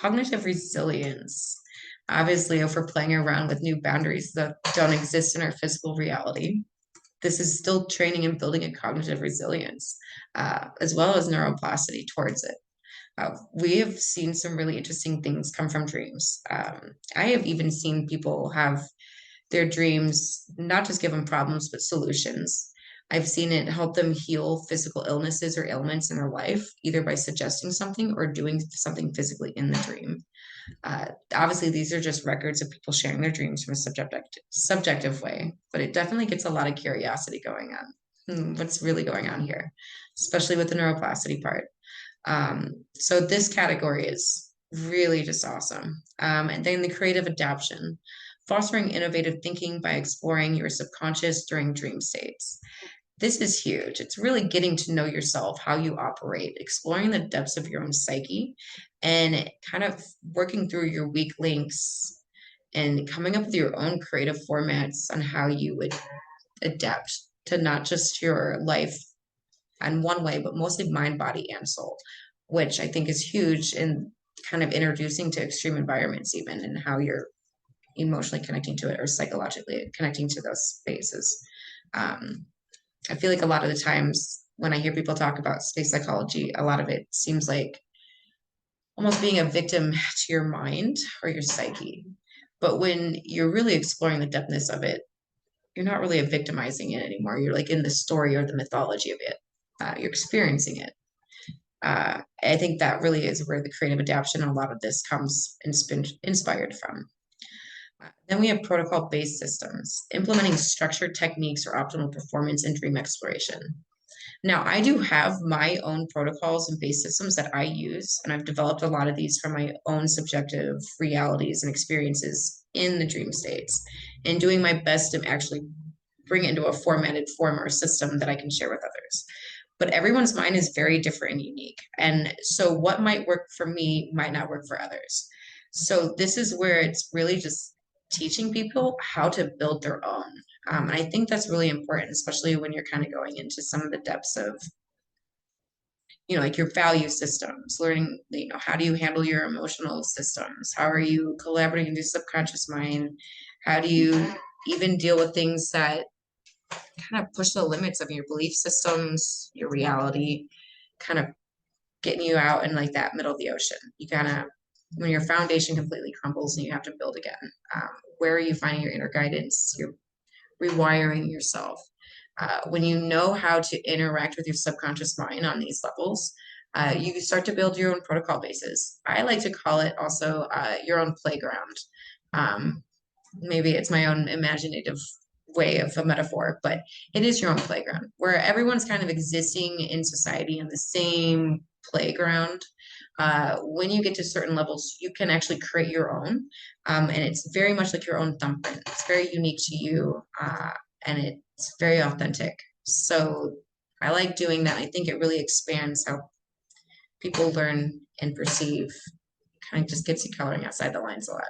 cognitive resilience. Obviously, if we're playing around with new boundaries that don't exist in our physical reality, this is still training and building a cognitive resilience, as well as neuroplasticity towards it. We have seen some really interesting things come from dreams. I have even seen people have their dreams not just give them problems, but solutions. I've seen it help them heal physical illnesses or ailments in their life, either by suggesting something or doing something physically in the dream. Obviously, these are just records of people sharing their dreams from a subjective way, but it definitely gets a lot of curiosity going on. What's really going on here, especially with the neuroplasticity part. So this category is really just awesome. And then the creative adaptation, fostering innovative thinking by exploring your subconscious during dream states. This is huge. It's really getting to know yourself, how you operate, exploring the depths of your own psyche, and kind of working through your weak links and coming up with your own creative formats on how you would adapt to not just your life in one way, but mostly mind, body, and soul, which I think is huge in kind of introducing to extreme environments, even and how you're emotionally connecting to it or psychologically connecting to those spaces. I feel like a lot of the times when I hear people talk about space psychology, a lot of it seems like almost being a victim to your mind or your psyche. But when you're really exploring the depthness of it, you're not really victimizing it anymore. You're like in the story or the mythology of it. You're experiencing it. I think that really is where the creative adaptation and a lot of this comes inspired from. Then we have protocol-based systems, implementing structured techniques for optimal performance in dream exploration. Now, I do have my own protocols and base systems that I use, and I've developed a lot of these from my own subjective realities and experiences in the dream states, and doing my best to actually bring it into a formatted form or system that I can share with others. But everyone's mind is very different and unique. And so what might work for me might not work for others. So this is where it's really just teaching people how to build their own. And I think that's really important, especially when you're kind of going into some of the depths of, like your value systems, learning, how do you handle your emotional systems? How are you collaborating with your subconscious mind? How do you even deal with things that kind of push the limits of your belief systems, your reality, kind of getting you out in like that middle of the ocean? You kind of, when your foundation completely crumbles and you have to build again, where are you finding your inner guidance? You're rewiring yourself. When you know how to interact with your subconscious mind on these levels, you start to build your own protocol bases. I like to call it also your own playground. Maybe it's my own imaginative way of a metaphor, but it is your own playground where everyone's kind of existing in society in the same playground. When you get to certain levels, you can actually create your own, and it's very much like your own thumbprint. It's very unique to you, and it's very authentic. So I like doing that. I think it really expands how people learn and perceive. Kind of just gets you coloring outside the lines a lot.